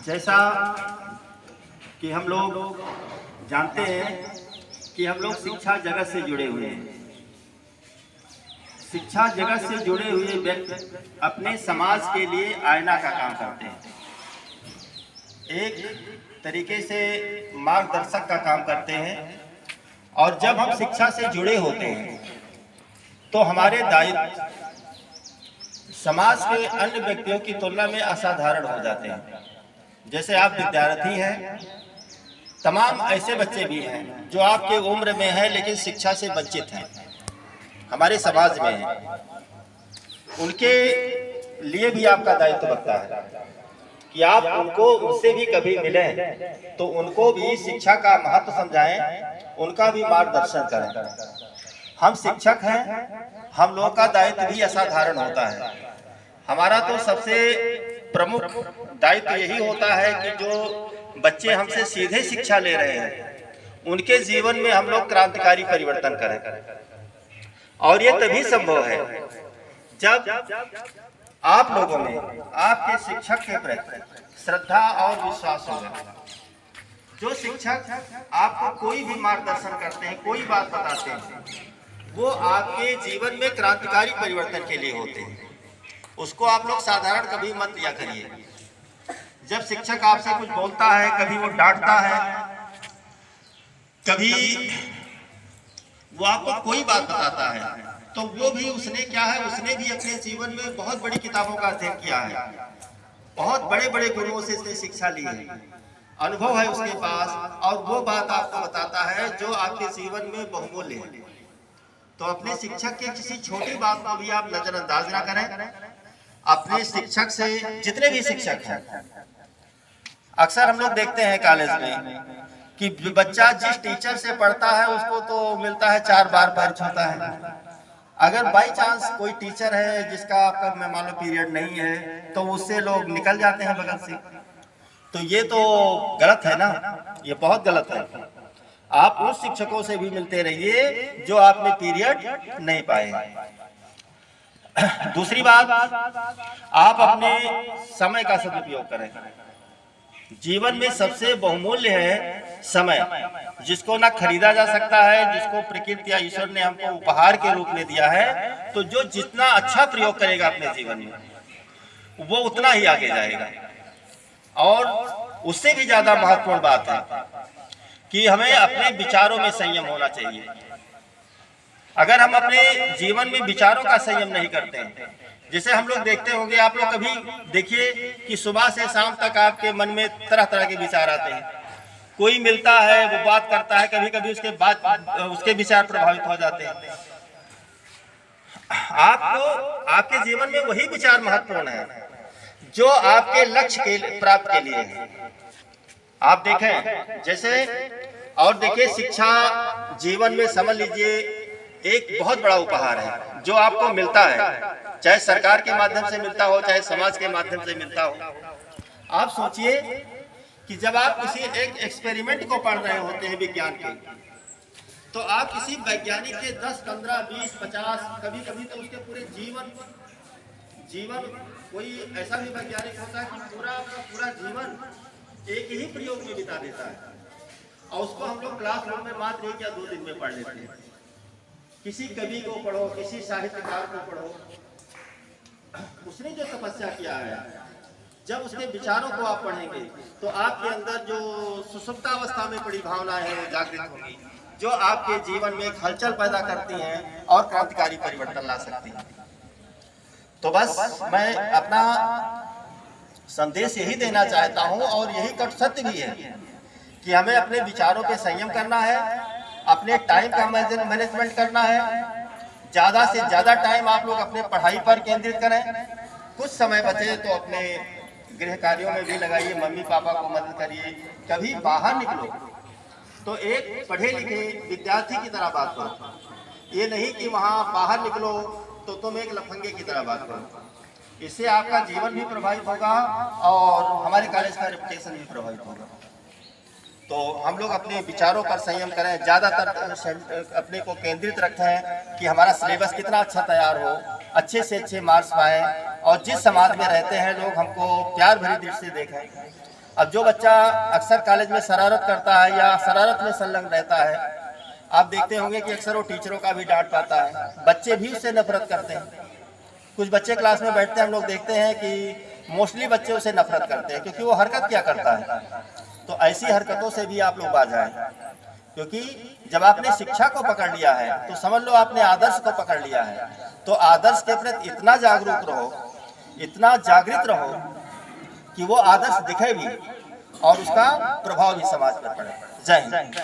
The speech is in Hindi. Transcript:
जैसा कि हम लोग जानते हैं कि हम लोग शिक्षा जगत से जुड़े हुए हैं। शिक्षा जगत से जुड़े हुए व्यक्ति अपने समाज के लिए आईना का काम करते हैं, एक तरीके से मार्गदर्शक का काम करते हैं। और जब हम शिक्षा से जुड़े होते हैं तो हमारे दायित्व समाज के अन्य व्यक्तियों की तुलना में असाधारण हो जाते हैं। जैसे आप विद्यार्थी हैं, तमाम ऐसे बच्चे भी हैं जो आपके उम्र में हैं लेकिन शिक्षा से वंचित हैं, हमारे समाज में हैं। उनके लिए भी आपका दायित्व बनता है कि आप उनसे भी कभी मिलें तो उनको भी शिक्षा का महत्व समझाएं, उनका भी मार्गदर्शन करें। हम शिक्षक हैं, हम लोगों का दायित्व भी असाधारण होता है। हमारा तो सबसे प्रमुख दायित्व यही होता है कि जो बच्चे हमसे सीधे शिक्षा ले रहे हैं उनके जीवन में हम लोग क्रांतिकारी परिवर्तन करें। और ये तभी संभव है जब आप लोगों में आपके शिक्षक के प्रति श्रद्धा और विश्वास होगा। जो शिक्षक आपको कोई भी मार्गदर्शन करते हैं, कोई बात बताते हैं, वो आपके जीवन में क्रांतिकारी परिवर्तन के लिए होते हैं। उसको आप लोग साधारण कभी मत लिया करिए। जब शिक्षक आपसे कुछ बोलता है, कभी वो डांटता है, कभी वो आपको कोई बात बताता है, तो वो भी उसने क्या है, उसने भी अपने जीवन में बहुत बड़ी किताबों का अध्ययन किया है, बहुत बड़े बड़े गुरुओं से इसने शिक्षा ली है, अनुभव है उसके पास, और वो बात आपको बताता है जो आपके जीवन में बहुमूल्य है। तो अपने शिक्षक के किसी छोटी बात को भी आप नजरअंदाज ना करें। अपने शिक्षक से, जितने भी शिक्षक हैं, अक्सर हम लोग देखते हैं कॉलेज में कि बच्चा जिस टीचर से पढ़ता है उसको तो मिलता है 4 बार परीक्षा होता है। अगर बाई चांस कोई टीचर है जिसका आपका मान लो पीरियड नहीं है तो उससे लोग निकल जाते हैं बगल से। तो ये तो गलत है ना, ये बहुत गलत है। आप उस शिक्षकों से भी मिलते रहिए जो आपने पीरियड नहीं पाए। दूसरी बात, आप अपने समय का सदुपयोग करें। जीवन में सबसे बहुमूल्य है समय, जिसको ना खरीदा जा सकता है, जिसको प्रकृति या ईश्वर ने हमको उपहार के रूप में दिया है। तो जो जितना अच्छा प्रयोग करेगा अपने जीवन में वो उतना ही आगे जाएगा। और उससे भी ज्यादा महत्वपूर्ण बात है कि हमें अपने विचारों में संयम होना चाहिए। अगर हम अपने जीवन में विचारों का संयम नहीं करते हैं, जैसे हम लोग देखते होंगे, आप लोग कभी देखिए कि सुबह से शाम तक आपके मन में तरह तरह के विचार आते हैं। कोई मिलता है, वो बात करता है, कभी कभी उसके विचार प्रभावित हो जाते हैं। आपको आपके जीवन में वही विचार महत्वपूर्ण है जो आपके लक्ष्य के प्राप्त के लिए है। आप देखें जैसे, और देखिए शिक्षा जीवन में समझ लीजिए एक बहुत बड़ा उपहार है जो आपको मिलता है, चाहे सरकार के माध्यम से मिलता हो, चाहे समाज के माध्यम से मिलता हो। आप सोचिए कि जब आप किसी एक एक्सपेरिमेंट को पढ़ रहे होते हैं विज्ञान के, तो आप किसी वैज्ञानिक के 10, 15, 20, 50, कभी कभी तो उसके पूरे जीवन कोई ऐसा भी वैज्ञानिक होता है कि पूरा जीवन एक ही प्रयोग में बिता देता है, और उसको हम लोग क्लासरूम में मात्र 1 या 2 दिन में पढ़ लेते हैं। किसी कवि को पढ़ो, किसी साहित्यकार को पढ़ो, उसने जो तपस्या किया है, जब उसके विचारों को आप पढ़ेंगे तो आपके अंदर जो सुसुप्तावस्था में पड़ी भावनाएं हैं वो जागृत होंगी, जो आपके जीवन में एक हलचल पैदा करती हैं और क्रांतिकारी परिवर्तन ला सकती हैं। तो बस मैं अपना संदेश यही देना चाहता हूं, और यही कट सत्य भी है कि हमें अपने विचारों पे संयम करना है, अपने टाइम का मैनेजमेंट करना है। ज्यादा से ज्यादा टाइम आप लोग अपने पढ़ाई पर केंद्रित करें, कुछ समय बचे तो अपने गृह कार्यों में भी लगाइए, मम्मी पापा को मदद करिए। कभी बाहर निकलो तो एक पढ़े लिखे विद्यार्थी की तरह बात करो, ये नहीं कि वहाँ बाहर निकलो तो तुम एक लफंगे की तरह बात करो। इससे आपका जीवन भी प्रभावित होगा और हमारे कॉलेज का रेपुटेशन भी प्रभावित होगा। तो हम लोग अपने विचारों पर संयम करें, ज़्यादातर अपने को केंद्रित रखें कि हमारा सिलेबस कितना अच्छा तैयार हो, अच्छे से अच्छे मार्क्स पाएं और जिस समाज में रहते हैं लोग हमको प्यार भरी दृष्टि से देखें। अब जो बच्चा अक्सर कॉलेज में शरारत करता है या शरारत में संलग्न रहता है, आप देखते होंगे कि अक्सर वो टीचरों का भी डांट पाता है, बच्चे भी उससे नफरत करते हैं। कुछ बच्चे क्लास में बैठते हैं, हम लोग देखते हैं कि मोस्टली बच्चे उसे नफरत करते हैं क्योंकि वो हरकत क्या करता है। तो ऐसी हरकतों से भी आप लोग बाज आए, क्योंकि जब आपने शिक्षा को पकड़ लिया है तो समझ लो आपने आदर्श को पकड़ लिया है। तो आदर्श के प्रति इतना जागरूक रहो, इतना जागृत रहो कि वो आदर्श दिखे भी और उसका प्रभाव भी समाज पर पड़े। जय हिंद।